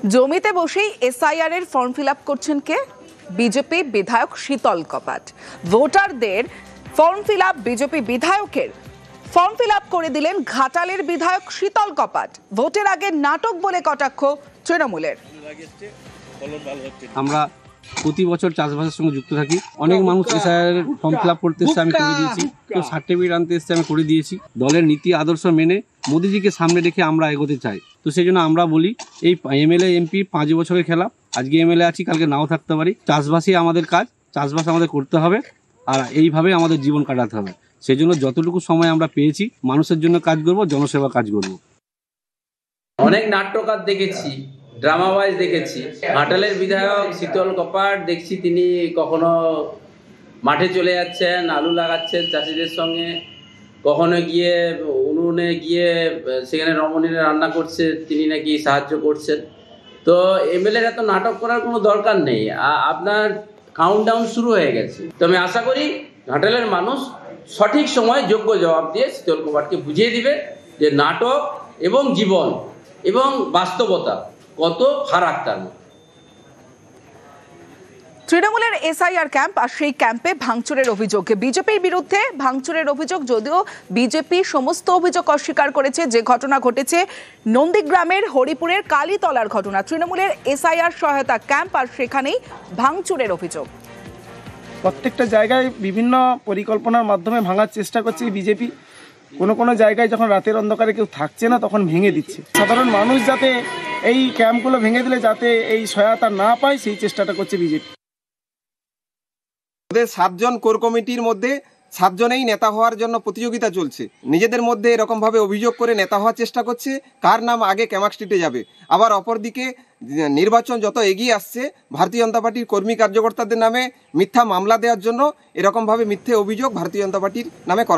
জমিতে বসেই এসআইআর এর ফর্ম ফিল আপ করছেন কে? বিজেপি বিধায়ক শীতল কপাট। ভোটারদের ফর্ম ফিল আপ বিজেপি বিধায়কের ফর্ম ফিল আপ করে দিলেন ঘাটালের বিধায়ক শীতল কপাট। ভোটের আগে নাটক বলে কটাক্ষ তৃণমূলের। আমরা প্রতি বছর চাষবাসের সঙ্গে যুক্ত থাকি। অনেক মানুষ এসআইআর ফর্ম ফিল আপ করতে এসছে, আমি করে দিয়েছি। কেউ সার্টিফিকেট আনতে এসছে, আমি করে দিয়েছি। দলের নীতি আদর্শ মেনে মোদিজিকে সামনে রেখে আমরা এগোতে চাই। তো সেই জন্য আমরা বলি, এই এমএলএ এমপি 5 বছরের খেলা। আজকে এমএলএ আছি, কালকে নাও থাকতে পারি। চাষবাসই আমাদের কাজ, চাষবাস আমাদের করতে হবে, আর এইভাবে আমাদের জীবন কাটাতে হবে। সেই জন্য যতটুকু সময় আমরা পেয়েছি মানুষের জন্য কাজ করব, জনসেবা কাজ করব। অনেক নাট্যকার দেখেছি, ড্রামাবাজ দেখেছি। ঘাটালের বিধায়ক শীতল কপাট দেখছি তিনি কখনো মাঠে চলে যাচ্ছেন, আলু লাগাচ্ছেন চাষিদের সঙ্গে, কখনো গিয়ে উনুনে গিয়ে সেখানে রমণীরা রান্না করছে, তিনি নাকি সাহায্য করছেন। তো এমএলএর এত নাটক করার কোনো দরকার নেই। আপনার কাউন্টডাউন শুরু হয়ে গেছে। তো আমি আশা করি ঘাটালের মানুষ সঠিক সময় যোগ্য জবাব দিয়ে শীতল কপাটকে বুঝিয়ে দিবে যে নাটক এবং জীবন এবং বাস্তবতা কত ফারাক তার মধ্যে। তৃণমূলের এসআইআর ক্যাম্প, আর সেই ক্যাম্পে ভাঙচুরের অভিযোগ। বিজেপির বিরুদ্ধে ভাঙচুরের অভিযোগ, যদিও বিজেপি সমস্ত অভিযোগ অস্বীকার করেছে। যে ঘটনা ঘটেছে নন্দীগ্রামের হরিপুরের কালীতলার ঘটনা, তৃণমূলের এসআইআর সহায়তা ক্যাম্প, আর সেখানেই ভাঙচুরের অভিযোগ। প্রত্যেকটা জায়গায় বিভিন্ন পরিকল্পনার মাধ্যমে ভাঙার চেষ্টা করছে বিজেপি। কোনো জায়গায় যখন রাতের অন্ধকারে কেউ থাকছে না, তখন ভেঙে দিচ্ছে। সাধারণ মানুষ যাতে এই ক্যাম্পগুলো ভেঙে দিলে যাতে এই সহায়তা না পায়, সেই চেষ্টাটা করছে বিজেপি। ওদের 7 জন কোর কমিটির মধ্যে 7 জনেই নেতা হওয়ার জন্য প্রতিযোগিতা চলছে। নিজেদের মধ্যে এরকমভাবে অভিযোগ করে নেতা হওয়ার চেষ্টা করছে, কার নাম আগে ক্যামাক স্ট্রিটে যাবে। আবার অপরদিকে নির্বাচন যত এগিয়ে আসছে, ভারতীয় জনতা পার্টির কর্মী কার্যকর্তাদের নামে মিথ্যা মামলা দেওয়ার জন্য এরকমভাবে মিথ্যে অভিযোগ ভারতীয় জনতা পার্টির নামে করা